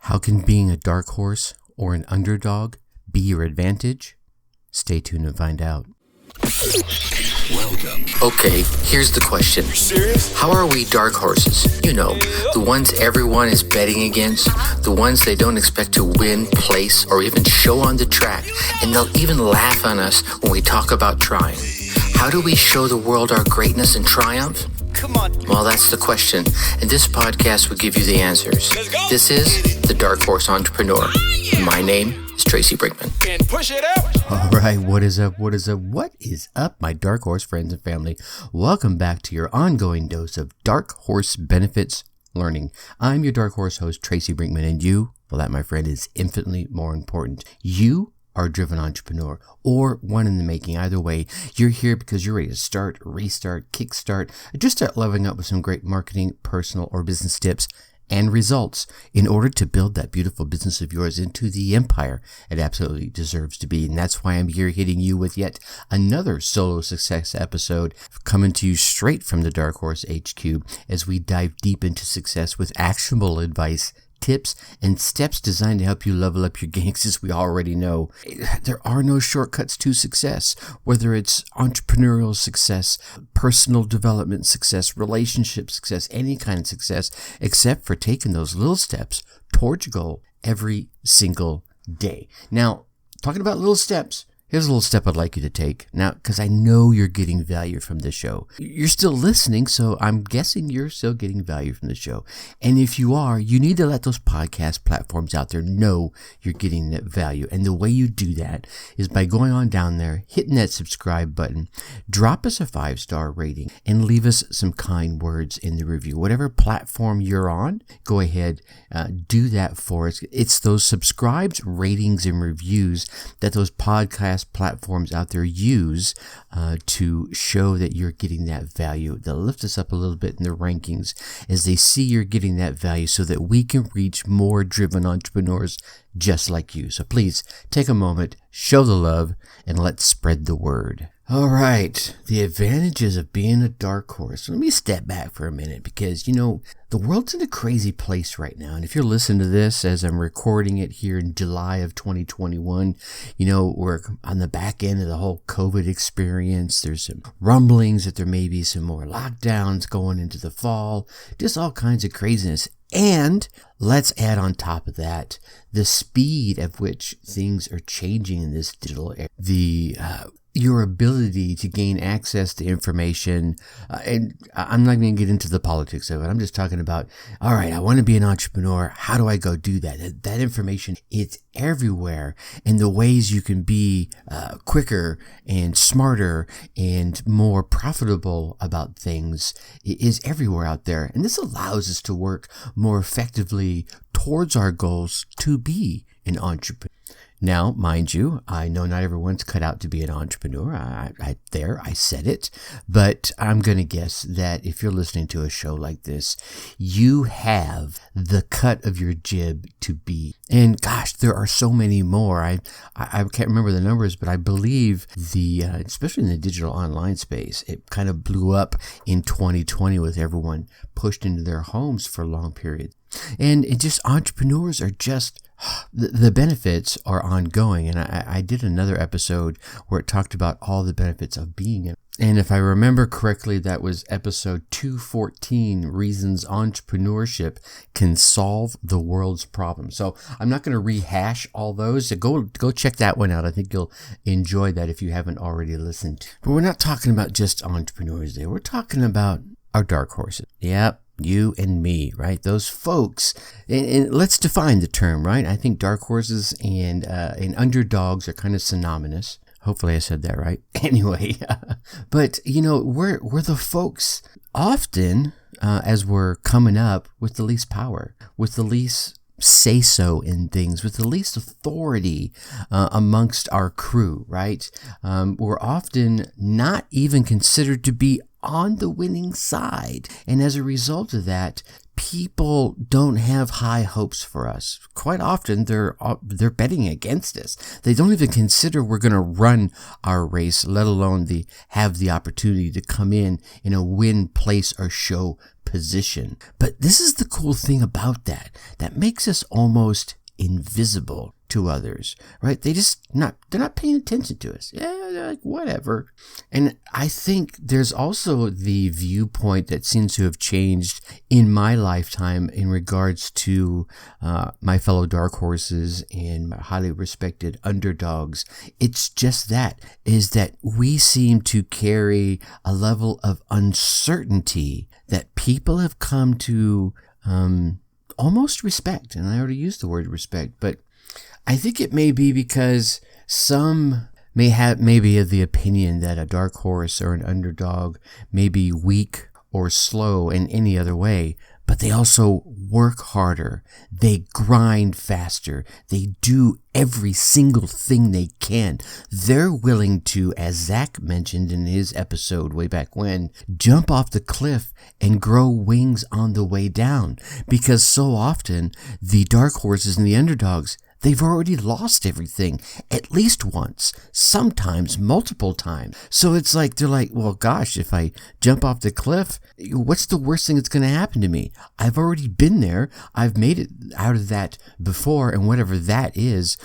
How can being a dark horse or an underdog be your advantage? Stay tuned and find out. Welcome. Okay, here's the question. You serious? How are we dark horses? You know, the ones everyone is betting against, the ones they don't expect to win, place, or even show on the track, and they'll even laugh on us when we talk about trying. How do we show the world our greatness and triumph? Come on. Well, that's the question, and this podcast will give you the answers. Let's go. This is The Dark Horse Entrepreneur. My name is Tracy Brinkman. And push it up. All right, what is up? What is up, my Dark Horse friends and family? Welcome back to your ongoing dose of Dark Horse benefits learning. I'm your Dark Horse host, Tracy Brinkman, and you, well, that, my friend, is infinitely more important. You are a driven entrepreneur or one in the making. Either way, you're here because you're ready to start, restart, kickstart, just start leveling up with some great marketing, personal, or business tips and results in order to build that beautiful business of yours into the empire it absolutely deserves to be. And that's why I'm here hitting you with yet another solo success episode coming to you straight from the Dark Horse HQ as we dive deep into success with actionable advice, tips, and steps designed to help you level up your game. As we already know, there are no shortcuts to success, whether it's entrepreneurial success, personal development success, relationship success, any kind of success, except for taking those little steps towards your goal every single day. Now, talking about little steps, here's a little step I'd like you to take now, because I know you're getting value from this show. You're still listening, so I'm guessing you're still getting value from the show. And if you are, you need to let those podcast platforms out there know you're getting that value. And the way you do that is by going on down there, hitting that subscribe button, drop us a 5-star rating, and leave us some kind words in the review. Whatever platform you're on, go ahead, do that for us. It's those subscribes, ratings, and reviews that those podcast platforms out there use to show that you're getting that value. They'll lift us up a little bit in the rankings as they see you're getting that value so that we can reach more driven entrepreneurs just like you. So please take a moment, show the love, and let's spread the word. All right, the advantages of being a dark horse. Let me step back for a minute because, you know, the world's in a crazy place right now. And if you're listening to this as I'm recording it here in July of 2021, you know, we're on the back end of the whole COVID experience. There's some rumblings that there may be some more lockdowns going into the fall, just all kinds of craziness. And let's add on top of that the speed at which things are changing in this digital era. Your ability to gain access to information, and I'm not going to get into the politics of it. I'm just talking about, all right, I want to be an entrepreneur. How do I go do that? That information, it's everywhere. And the ways you can be quicker and smarter and more profitable about things is everywhere out there. And this allows us to work more effectively towards our goals to be an entrepreneur. Now, mind you, I know not everyone's cut out to be an entrepreneur. I said it, but I'm going to guess that if you're listening to a show like this, you have the cut of your jib to be. And gosh, there are so many more. I can't remember the numbers, but I believe especially in the digital online space, it kind of blew up in 2020 with everyone pushed into their homes for long periods. And entrepreneurs are just, the benefits are ongoing. And I did another episode where it talked about all the benefits of being it. And if I remember correctly, that was episode 214, Reasons Entrepreneurship Can Solve the World's Problems. So I'm not going to rehash all those. So go check that one out. I think you'll enjoy that if you haven't already listened. But we're not talking about just entrepreneurs today. We're talking about our dark horses. Yep. You and me, right? Those folks. And let's define the term, right? I think dark horses and underdogs are kind of synonymous. Hopefully I said that right. Anyway, but you know, we're the folks often as we're coming up with the least power, with the least say-so in things, with the least authority amongst our crew, right? We're often not even considered to be on the winning side. And as a result of that, people don't have high hopes for us. Quite often, they're betting against us. They don't even consider we're going to run our race, let alone have the opportunity to come in a win, place, or show position. But this is the cool thing about that. That makes us almost invisible to others, right? They're not paying attention to us. Yeah, they're like, whatever. And I think there's also the viewpoint that seems to have changed in my lifetime in regards to my fellow dark horses and my highly respected underdogs. It's just that we seem to carry a level of uncertainty that people have come to almost respect. And I already used the word respect, but I think it may be because some may be of the opinion that a dark horse or an underdog may be weak or slow in any other way, but they also work harder. They grind faster. They do every single thing they can. They're willing to, as Zach mentioned in his episode way back when, jump off the cliff and grow wings on the way down. Because so often, the dark horses and the underdogs, they've already lost everything at least once, sometimes multiple times. So it's like, they're like, well, gosh, if I jump off the cliff, what's the worst thing that's going to happen to me? I've already been there. I've made it out of that before, and whatever that is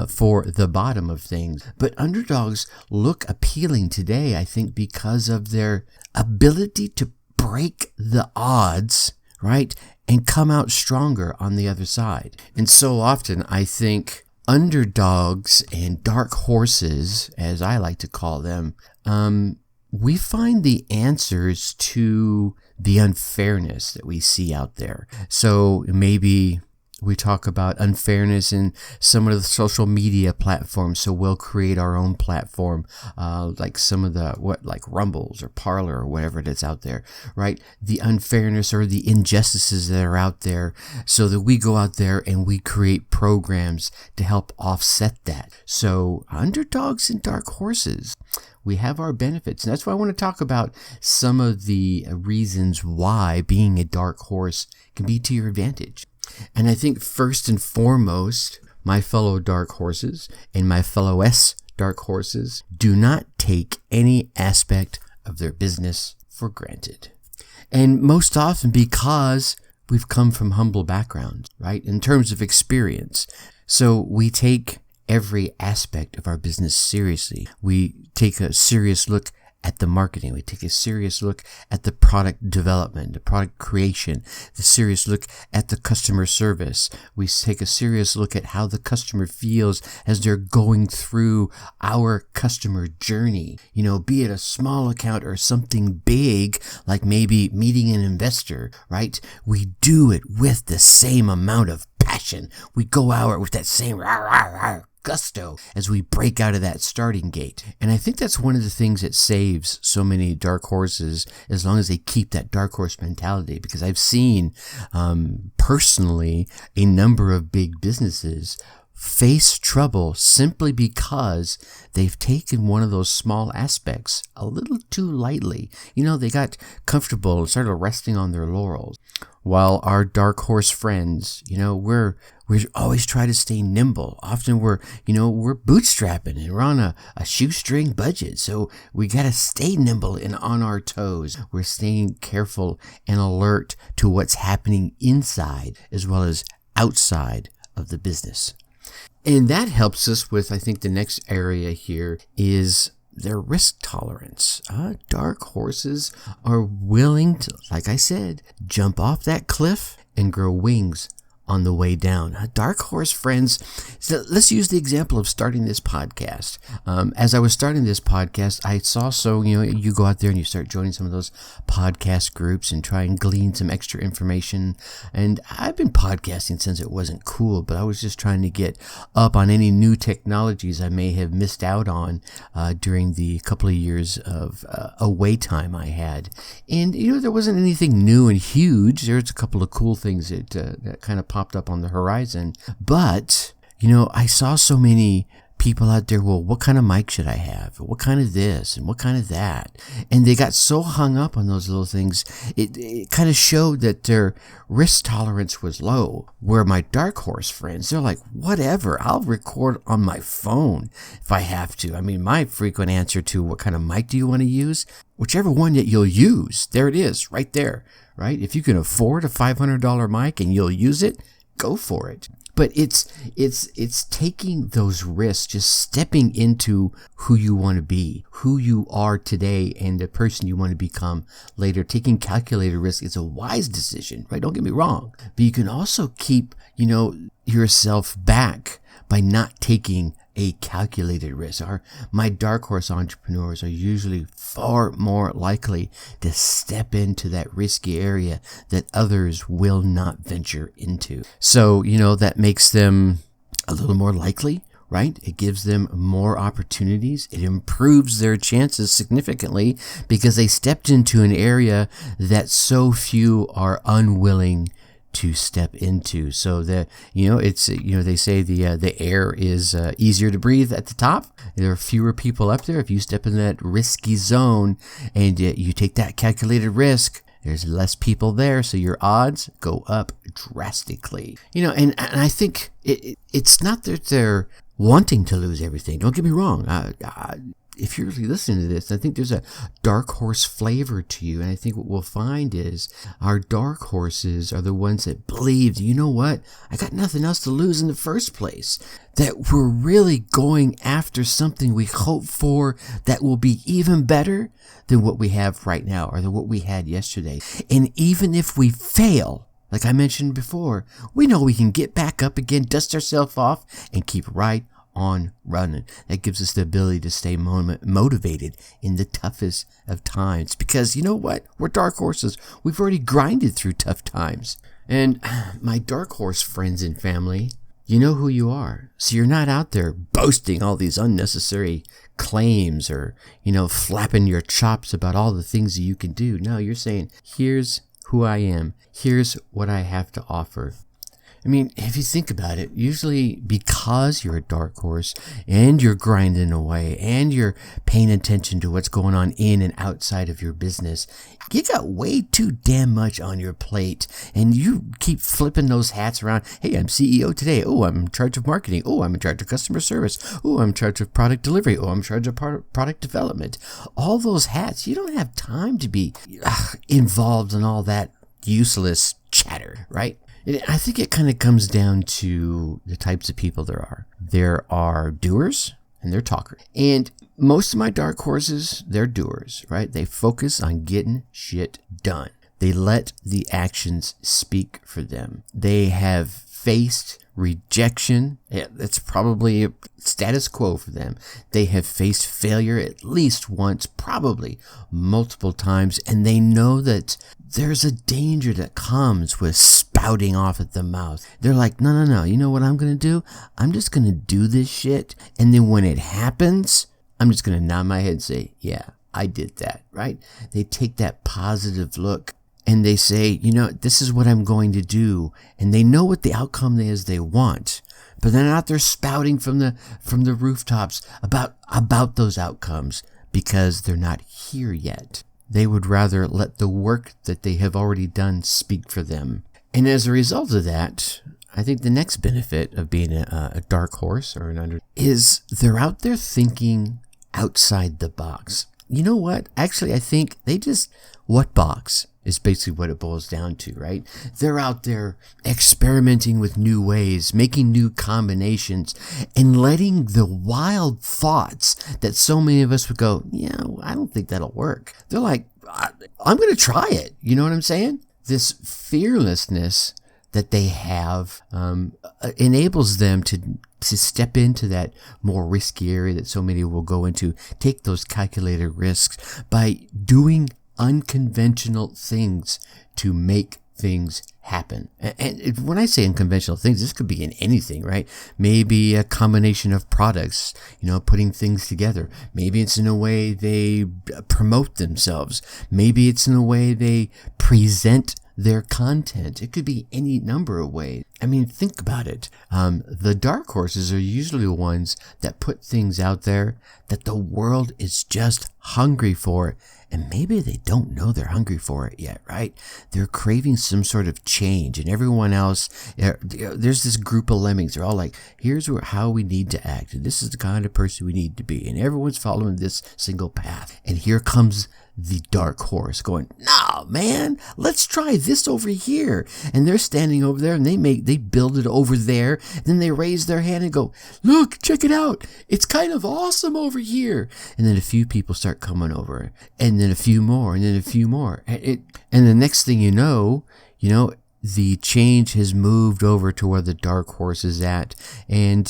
for the bottom of things. But underdogs look appealing today, I think, because of their ability to break the odds, right? And come out stronger on the other side. And so often I think underdogs and dark horses, as I like to call them, we find the answers to the unfairness that we see out there. So maybe we talk about unfairness in some of the social media platforms. So we'll create our own platform, like some of like Rumbles or Parler or whatever it is out there, right? The unfairness or the injustices that are out there, so that we go out there and we create programs to help offset that. So underdogs and dark horses, we have our benefits. And that's why I want to talk about some of the reasons why being a dark horse can be to your advantage. And I think first and foremost, my fellow dark horses and my fellow dark horses do not take any aspect of their business for granted. And most often because we've come from humble backgrounds, right? In terms of experience. So we take every aspect of our business seriously. We take a serious look at the marketing. We take a serious look at the product development, the product creation, the serious look at the customer service. We take a serious look at how the customer feels as they're going through our customer journey. Be it a small account or something big, like maybe meeting an investor, right? We do it with the same amount of passion. We go out with that same gusto as we break out of that starting gate. And I think that's one of the things that saves so many dark horses, as long as they keep that dark horse mentality. Because I've seen personally a number of big businesses face trouble simply because they've taken one of those small aspects a little too lightly. They got comfortable and started resting on their laurels. While our dark horse friends, we always try to stay nimble. Often we're bootstrapping and we're on a shoestring budget. So we got to stay nimble and on our toes. We're staying careful and alert to what's happening inside as well as outside of the business. And that helps us with, I think, the next area here is their risk tolerance. Dark horses are willing to, like I said, jump off that cliff and grow wings on the way down. Dark horse friends, so let's use the example of starting this podcast. As I was starting this podcast, I saw, you go out there and you start joining some of those podcast groups and try and glean some extra information. And I've been podcasting since it wasn't cool, but I was just trying to get up on any new technologies I may have missed out on during the couple of years of away time I had. And, there wasn't anything new and huge. There's a couple of cool things that kind of popped up on the horizon. But, I saw so many people out there, well, what kind of mic should I have? What kind of this and what kind of that? And they got so hung up on those little things, it kind of showed that their risk tolerance was low. Where my dark horse friends, they're like, whatever, I'll record on my phone if I have to. I mean, my frequent answer to what kind of mic do you want to use? Whichever one that you'll use, there it is, right there, right? If you can afford a $500 mic and you'll use it, go for it. But it's taking those risks, just stepping into who you want to be, who you are today, and the person you want to become later. Taking calculated risk is a wise decision, right? Don't get me wrong. But you can also keep, yourself back by not taking a calculated risk. My dark horse entrepreneurs are usually far more likely to step into that risky area that others will not venture into. So, that makes them a little more likely, right? It gives them more opportunities. It improves their chances significantly because they stepped into an area that so few are unwilling to step into. So that, they say the air is easier to breathe at the top. There are fewer people up there. If you step in that risky zone and you take that calculated risk, there's less people there, so your odds go up drastically. And I think it's not that they're wanting to lose everything. Don't get me wrong. If you're really listening to this, I think there's a dark horse flavor to you. And I think what we'll find is our dark horses are the ones that believe, you know what? I got nothing else to lose in the first place. That we're really going after something we hope for that will be even better than what we have right now or than what we had yesterday. And even if we fail, like I mentioned before, we know we can get back up again, dust ourselves off, and keep right on running. That gives us the ability to stay motivated in the toughest of times. Because you know what? We're dark horses. We've already grinded through tough times. And my dark horse friends and family, you know who you are. So you're not out there boasting all these unnecessary claims or, flapping your chops about all the things that you can do. No, you're saying, here's who I am. Here's what I have to offer. I mean, if you think about it, usually because you're a dark horse and you're grinding away and you're paying attention to what's going on in and outside of your business, you got way too damn much on your plate and you keep flipping those hats around. Hey, I'm CEO today. Oh, I'm in charge of marketing. Oh, I'm in charge of customer service. Oh, I'm in charge of product delivery. Oh, I'm in charge of product development. All those hats, you don't have time to be involved in all that useless chatter, right? I think it kind of comes down to the types of people there are. There are doers and they're talkers. And most of my dark horses, they're doers, right? They focus on getting shit done. They let the actions speak for them. They have faced rejection. That's probably a status quo for them. They have faced failure at least once, probably multiple times, and they know that there's a danger that comes with spouting off at the mouth. They're like, no. You know what I'm going to do? I'm just going to do this shit, and then when it happens, I'm just going to nod my head and say, yeah, I did that, right? They take that positive look. And they say, this is what I'm going to do. And they know what the outcome is they want. But they're not there spouting from the rooftops about those outcomes because they're not here yet. They would rather let the work that they have already done speak for them. And as a result of that, I think the next benefit of being a dark horse or an underdog is they're out there thinking outside the box. You know what? Actually, I think what box is basically what it boils down to, right? They're out there experimenting with new ways, making new combinations, and letting the wild thoughts that so many of us would go, yeah, I don't think that'll work. They're like, I'm going to try it. You know what I'm saying? This fearlessness that they have enables them to step into that more risky area that so many will go into, take those calculated risks by doing unconventional things to make things happen. And when I say unconventional things, this could be in anything, right? Maybe a combination of products, putting things together. Maybe it's in a way they promote themselves. Maybe it's in a way they present their content. It could be any number of ways. I mean, think about it. The dark horses are usually the ones that put things out there that the world is just hungry for. And maybe they don't know they're hungry for it yet, right? They're craving some sort of change, and everyone else, there's this group of lemmings. They're all like, here's how we need to act. And this is the kind of person we need to be. And everyone's following this single path. And here comes the dark horse going, no, man, let's try this over here. And they're standing over there and they build it over there. And then they raise their hand and go, look, check it out. It's kind of awesome over here. And then a few people start coming over, and then a few more, and then a few more. And the next thing you know, the change has moved over to where the dark horse is at. And,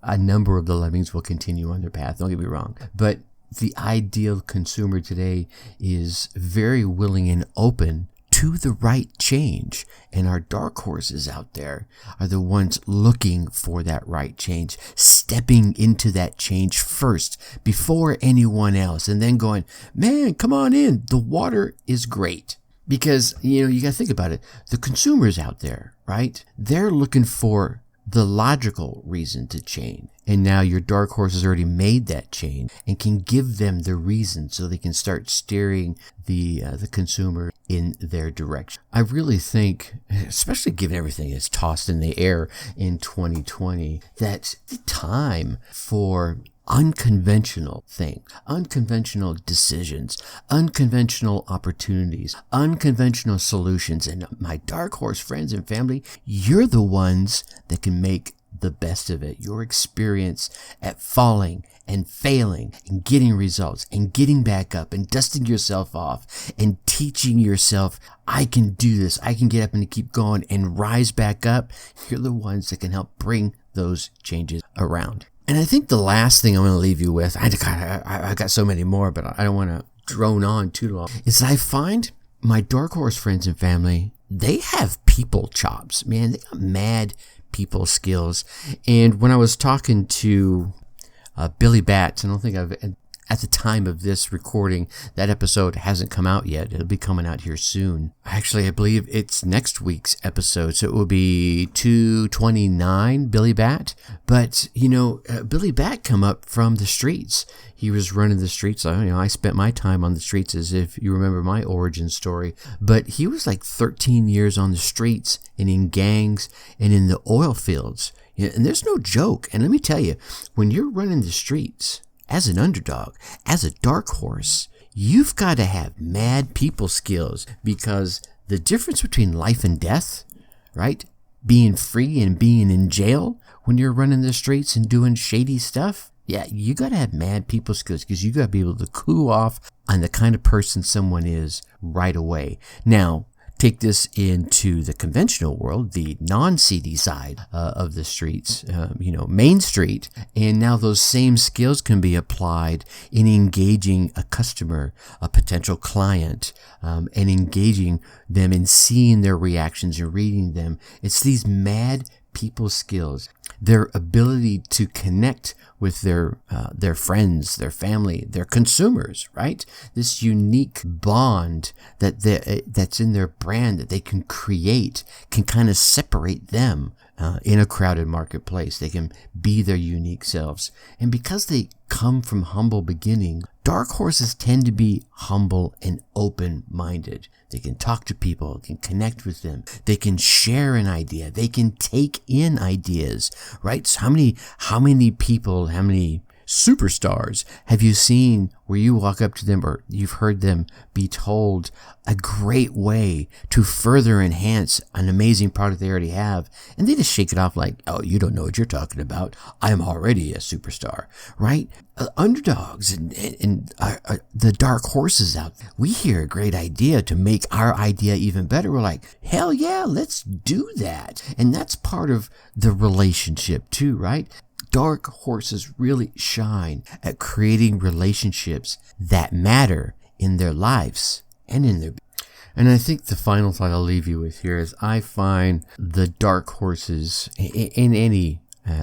a number of the lemmings will continue on their path. Don't get me wrong. But the ideal consumer today is very willing and open to the right change. And our dark horses out there are the ones looking for that right change, stepping into that change first before anyone else, and then going, man, come on in. The water is great. Because, you got to think about it. The consumers out there, right? They're looking for the logical reason to change. And now your dark horse has already made that change and can give them the reason so they can start steering the consumer in their direction. I really think, especially given everything that's tossed in the air in 2020, that the time for unconventional things, unconventional decisions, unconventional opportunities, unconventional solutions. And my dark horse friends and family, you're the ones that can make the best of it. Your experience at falling and failing and getting results and getting back up and dusting yourself off and teaching yourself, I can do this. I can get up and keep going and rise back up. You're the ones that can help bring those changes around. And I think the last thing I'm going to leave you with, I got so many more, but I don't want to drone on too long, is I find my dark horse friends and family, they have people chops, man. They got mad people skills. And when I was talking to Billy Batts, I don't think at the time of this recording, that episode hasn't come out yet. It'll be coming out here soon. Actually, I believe it's next week's episode, so it will be 229, Billy Bat. But, Billy Bat come up from the streets. He was running the streets. I spent my time on the streets, as if you remember my origin story. But he was like 13 years on the streets and in gangs and in the oil fields. And there's no joke. And let me tell you, when you're running the streets, as an underdog, as a dark horse, you've got to have mad people skills, because the difference between life and death, right? Being free and being in jail when you're running the streets and doing shady stuff. Yeah, you got to have mad people skills, because you got to be able to clue off on the kind of person someone is right away. Now, take this into the conventional world, the non-seedy side of the streets, Main Street. And now those same skills can be applied in engaging a customer, a potential client, and engaging them and seeing their reactions and reading them. It's these mad people skills, their ability to connect with their friends, their family, their consumers, right? This unique bond that's in their brand that they can create can kind of separate them in a crowded marketplace. They can be their unique selves. And because they come from humble beginnings, dark horses tend to be humble and open-minded. They can talk to people, they can connect with them, they can share an idea, they can take in ideas, right? So how many people, how many superstars have you seen where you walk up to them or you've heard them be told a great way to further enhance an amazing product they already have, and they just shake it off like, oh, you don't know what you're talking about. I'm already a superstar, right? Underdogs and the dark horses out there, we hear a great idea to make our idea even better. We're like, hell yeah, let's do that. And that's part of the relationship too, right? Dark horses really shine at creating relationships that matter in their lives and in their. And I think the final thought I'll leave you with here is I find the dark horses in any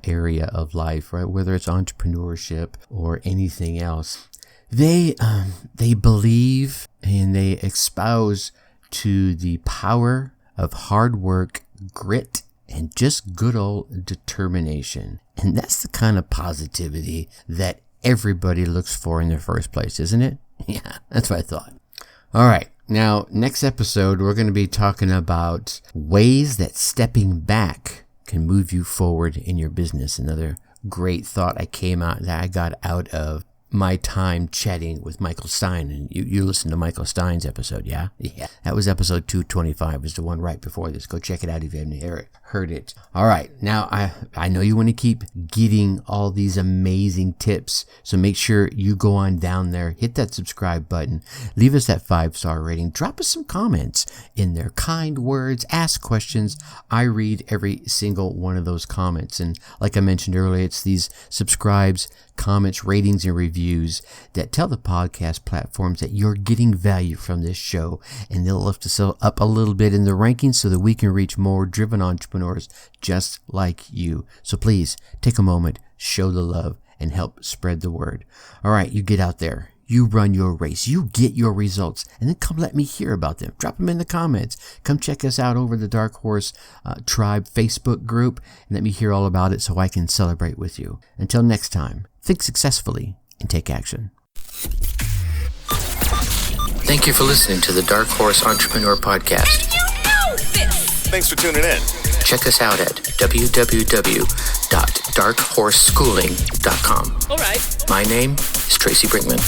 area of life, right? Whether it's entrepreneurship or anything else, they believe and they espouse to the power of hard work, grit, and just good old determination. And that's the kind of positivity that everybody looks for in the first place, isn't it? Yeah, that's what I thought. All right. Now, next episode, we're going to be talking about ways that stepping back can move you forward in your business. Another great thought I got out of my time chatting with Michael Stein. And you listened to Michael Stein's episode, yeah? Yeah. That was episode 225, was the one right before this. Go check it out if you haven't heard it. All right. Now, I know you want to keep getting all these amazing tips. So make sure you go on down there, hit that subscribe button, leave us that 5-star rating, drop us some comments in there, kind words, ask questions. I read every single one of those comments. And like I mentioned earlier, it's these subscribes, comments, ratings, and reviews that tell the podcast platforms that you're getting value from this show, and they'll lift us up a little bit in the rankings so that we can reach more driven entrepreneurs just like you. So please take a moment, show the love, and help spread the word. All right, you get out there. You run your race. You get your results. And then come let me hear about them. Drop them in the comments. Come check us out over the Dark Horse Tribe Facebook group and let me hear all about it so I can celebrate with you. Until next time, think successfully and take action. Thank you for listening to the Dark Horse Entrepreneur Podcast. And you know this! Thanks for tuning in. Check us out at www.darkhorseschooling.com. All right. My name is Tracy Brinkman.